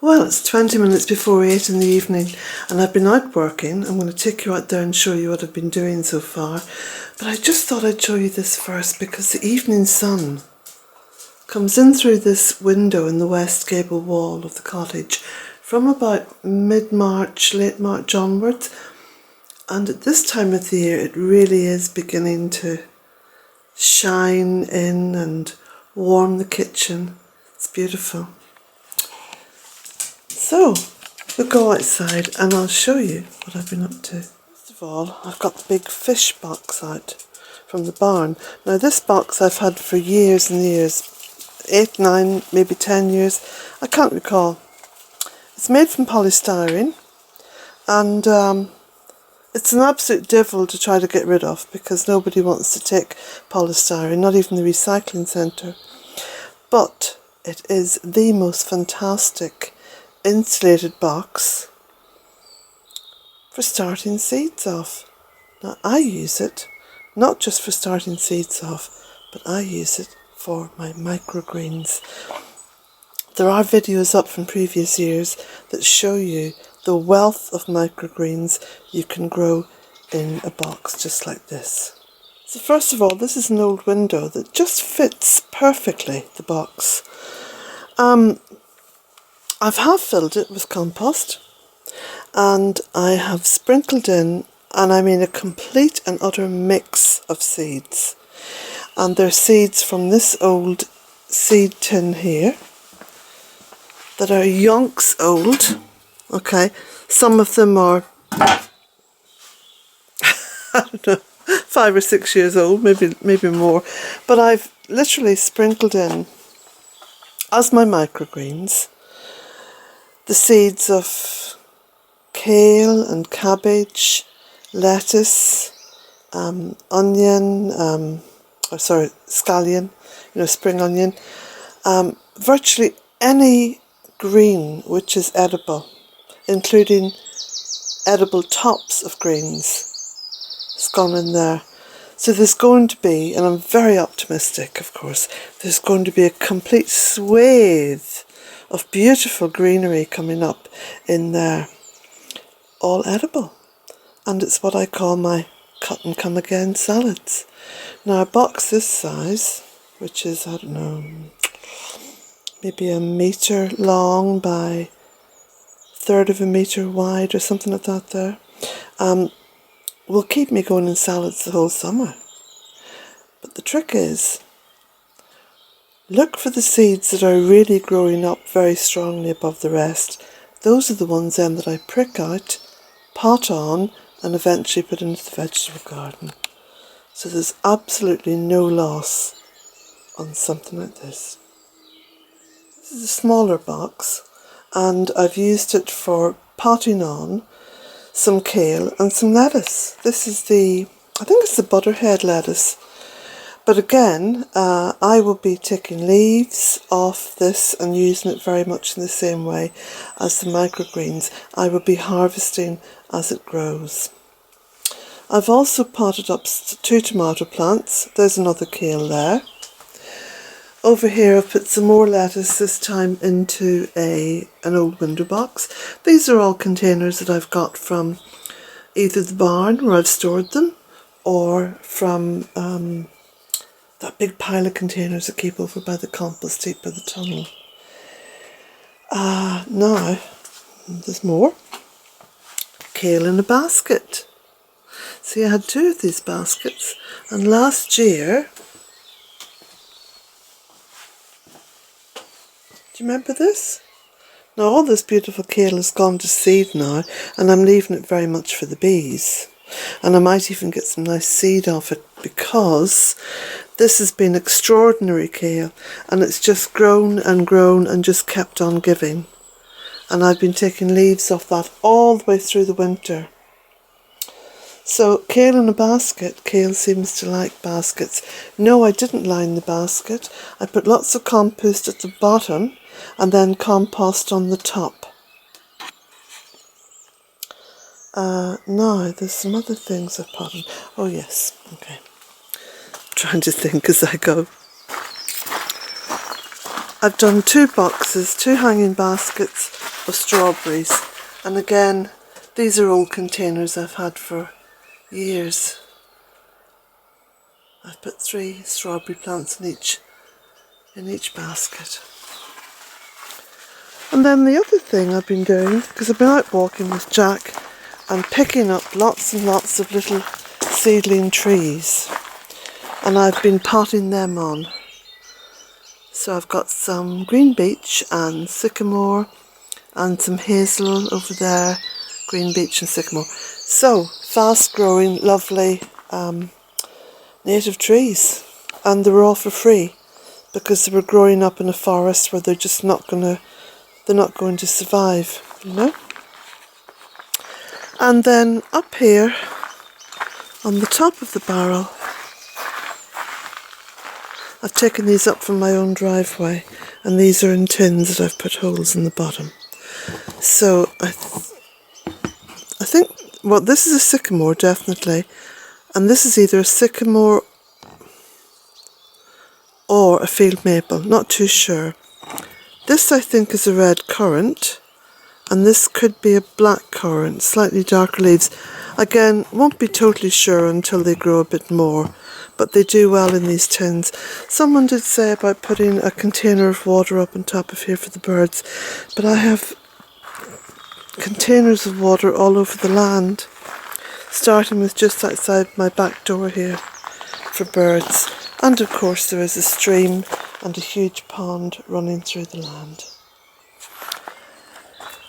Well, it's 20 minutes before 8 in the evening and I've been out working. I'm going to take you out there and show you what I've been doing so far. But I just thought I'd show you this first because the evening sun comes in through this window in the west gable wall of the cottage from about mid-March, late March onwards. And at this time of the year it really is beginning to shine in and warm the kitchen. It's beautiful. So, we'll go outside and I'll show you what I've been up to. First of all, I've got the big fish box out from the barn. Now this box I've had for years and years, 8, 9, maybe 10 years, I can't recall. It's made from polystyrene and it's an absolute devil to try to get rid of because nobody wants to take polystyrene, not even the recycling centre. But it is the most fantastic insulated box for starting seeds off. Now I use it not just for starting seeds off, but I use it for my microgreens. There are videos up from previous years that show you the wealth of microgreens you can grow in a box just like this. So first of all, this is an old window that just fits perfectly the box. I've half filled it with compost and I have sprinkled in, and I mean a complete and utter mix of seeds. And they're seeds from this old seed tin here that are yonks old. Okay, some of them are, I don't know, 5 or 6 years old, maybe more. But I've literally sprinkled in, as my microgreens, the seeds of kale and cabbage, lettuce, onion, scallion, spring onion, virtually any green which is edible, including edible tops of greens. It's gone in there. So there's going to be, and I'm very optimistic of course, there's going to be a complete swathe of beautiful greenery coming up in there, all edible. And it's what I call my cut and come again salads. Now a box this size, which is, I don't know, maybe a metre long by 1/3 of a metre wide or something like that there, will keep me going in salads the whole summer. But the trick is, look for the seeds that are really growing up very strongly above the rest. Those are the ones then that I prick out, pot on, and eventually put into the vegetable garden. So there's absolutely no loss on something like this. This is a smaller box, and I've used it for potting on some kale and some lettuce. This is I think it's the butterhead lettuce. But again, I will be taking leaves off this and using it very much in the same way as the microgreens. I will be harvesting as it grows. I've also potted up 2 tomato plants. There's another kale there. Over here I've put some more lettuce, this time into an old window box. These are all containers that I've got from either the barn where I've stored them, or from that big pile of containers that keep over by the compost heap by the tunnel. Now, there's more. Kale in a basket. See, I had 2 of these baskets, and last year, do you remember this? Now all this beautiful kale has gone to seed now, and I'm leaving it very much for the bees. And I might even get some nice seed off it, because this has been extraordinary kale, and it's just grown and just kept on giving. And I've been taking leaves off that all the way through the winter. So kale in a basket. Kale seems to like baskets. No, I didn't line the basket. I put lots of compost at the bottom and then compost on the top. Now, there's some other things I've potted. Oh yes, okay. I'm trying to think as I go. I've done 2 boxes, 2 hanging baskets of strawberries, and again these are old containers I've had for years. I've put 3 strawberry plants in each basket. And then the other thing I've been doing, because I've been out walking with Jack and picking up lots and lots of little seedling trees, and I've been potting them on. So I've got some green beech and sycamore and some hazel over there, green beech and sycamore. So fast growing, lovely native trees, and they were all for free because they were growing up in a forest where they're just not going to survive, you know. And then up here on the top of the barrel, I've taken these up from my own driveway, and these are in tins that I've put holes in the bottom. So I think, well, this is a sycamore definitely, and this is either a sycamore or a field maple, not too sure. This I think is a red currant, and this could be a black currant, slightly darker leaves. Again, won't be totally sure until they grow a bit more, but they do well in these tins. Someone did say about putting a container of water up on top of here for the birds, but I have containers of water all over the land, starting with just outside my back door here for birds. And of course there is a stream and a huge pond running through the land.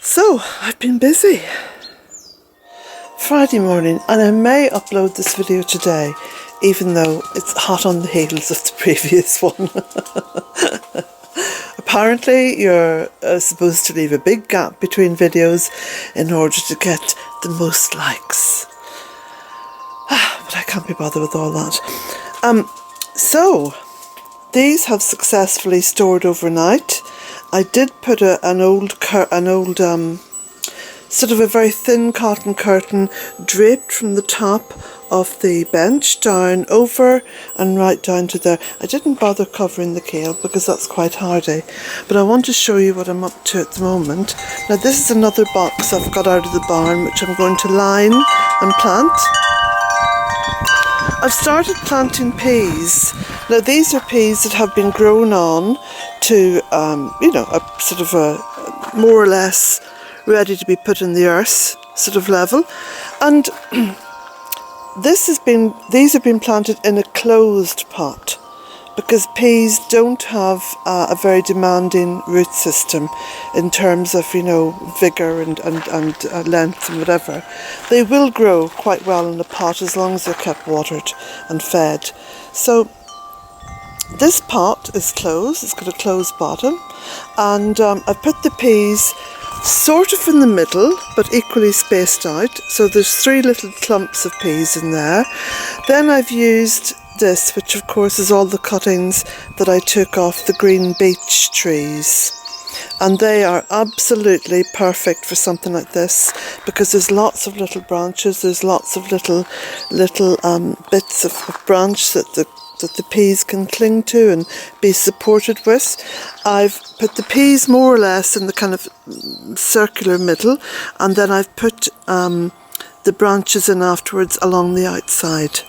So, I've been busy. Friday morning, and I may upload this video today, even though it's hot on the heels of the previous one. Apparently, you're supposed to leave a big gap between videos in order to get the most likes. But I can't be bothered with all that. So, these have successfully stored overnight. I did put an old sort of a very thin cotton curtain draped from the top of the bench down over and right down to there. I didn't bother covering the kale because that's quite hardy, but I want to show you what I'm up to at the moment. Now this is another box I've got out of the barn which I'm going to line and plant. I've started planting peas. Now these are peas that have been grown on to, you know, a sort of a more or less ready to be put in the earth sort of level, and these have been planted in a closed pot because peas don't have a very demanding root system in terms of, you know, vigour and length and whatever. They will grow quite well in a pot as long as they're kept watered and fed. So this pot is closed, it's got a closed bottom, and I've put the peas sort of in the middle but equally spaced out, so there's 3 little clumps of peas in there. Then I've used this, which of course is all the cuttings that I took off the green beech trees, and they are absolutely perfect for something like this because there's lots of little branches, there's lots of little bits of branch that the peas can cling to and be supported with. I've put the peas more or less in the kind of circular middle, and then I've put the branches in afterwards along the outside,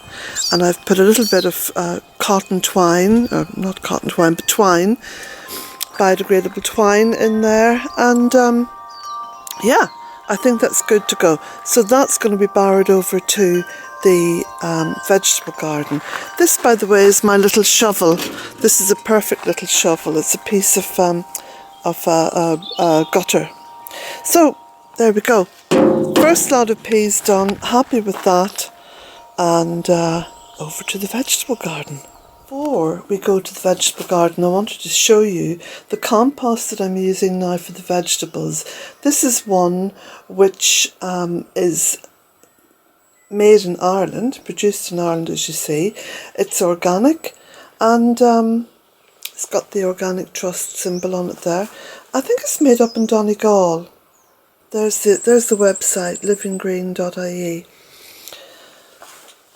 and I've put a little bit of cotton twine, or not cotton twine but twine, biodegradable twine in there, and yeah, I think that's good to go. So that's going to be borrowed over to the vegetable garden. This, by the way, is my little shovel. This is a perfect little shovel. It's a piece of gutter. So there we go. First lot of peas done. Happy with that. And over to the vegetable garden. Before we go to the vegetable garden, I wanted to show you the compost that I'm using now for the vegetables. This is one which is made in Ireland, produced in Ireland, as you see. It's organic, and it's got the Organic Trust symbol on it there. I think it's made up in Donegal. There's the website, livinggreen.ie.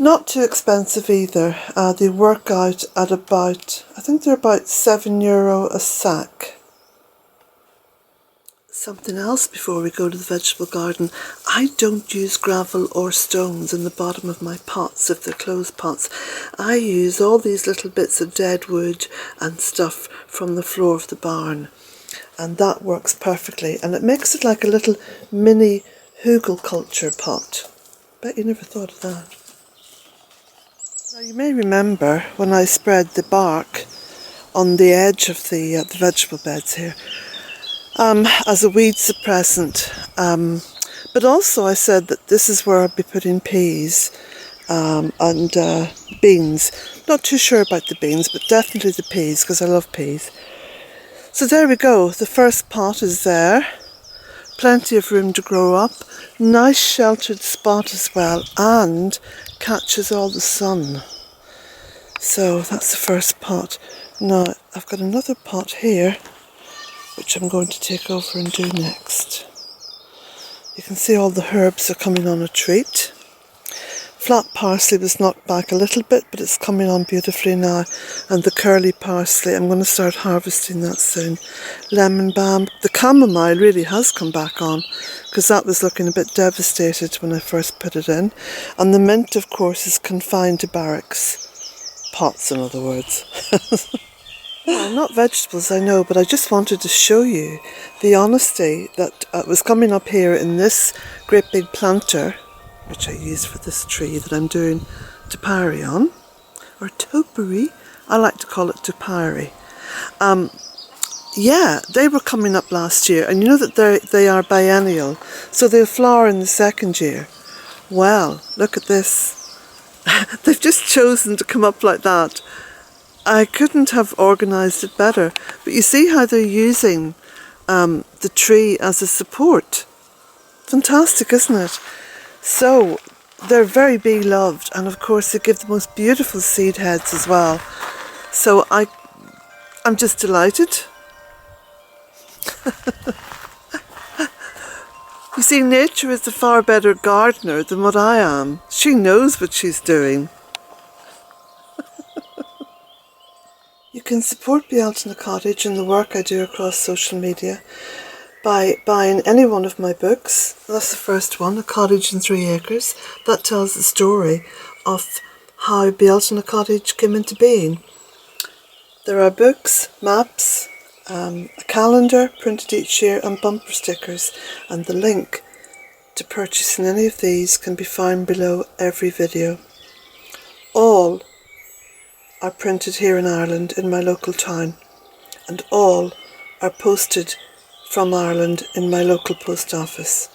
Not too expensive either. They work out at about, I think they're about €7 a sack. Something else before we go to the vegetable garden. I don't use gravel or stones in the bottom of my pots if they're closed pots. I use all these little bits of dead wood and stuff from the floor of the barn, and that works perfectly, and it makes it like a little mini hugelkultur pot. Bet you never thought of that. Now you may remember when I spread the bark on the edge of the vegetable beds here as a weed suppressant, but also I said that this is where I'd be putting peas and beans. Not too sure about the beans, but definitely the peas, because I love peas. So there we go, the first pot is there, plenty of room to grow up, nice sheltered spot as well, and catches all the sun. So that's the first pot. Now I've got another pot here which I'm going to take over and do next. You can see all the herbs are coming on a treat. Flat parsley was knocked back a little bit, but it's coming on beautifully now. And the curly parsley, I'm going to start harvesting that soon. Lemon balm. The chamomile really has come back on, because that was looking a bit devastated when I first put it in. And the mint, of course, is confined to barracks. Pots, in other words. Well, not vegetables, I know, but I just wanted to show you the honesty that was coming up here in this great big planter, which I use for this tree that I'm doing topiary on, or topiary. I like to call it topiary. Yeah, they were coming up last year, and you know that they are biennial, so they'll flower in the second year. Well, look at this. They've just chosen to come up like that. I couldn't have organised it better. But you see how they're using the tree as a support. Fantastic, isn't it? So they're very bee-loved, and of course they give the most beautiful seed heads as well. So I'm just delighted. You see, nature is a far better gardener than what I am. She knows what she's doing. You can support Bealtaine Cottage and the work I do across social media by buying any one of my books. That's the first one, A Cottage in 3 Acres. That tells the story of how Bealtaine Cottage came into being. There are books, maps, a calendar printed each year, and bumper stickers, and the link to purchasing any of these can be found below every video. All are printed here in Ireland in my local town, and all are posted from Ireland in my local post office.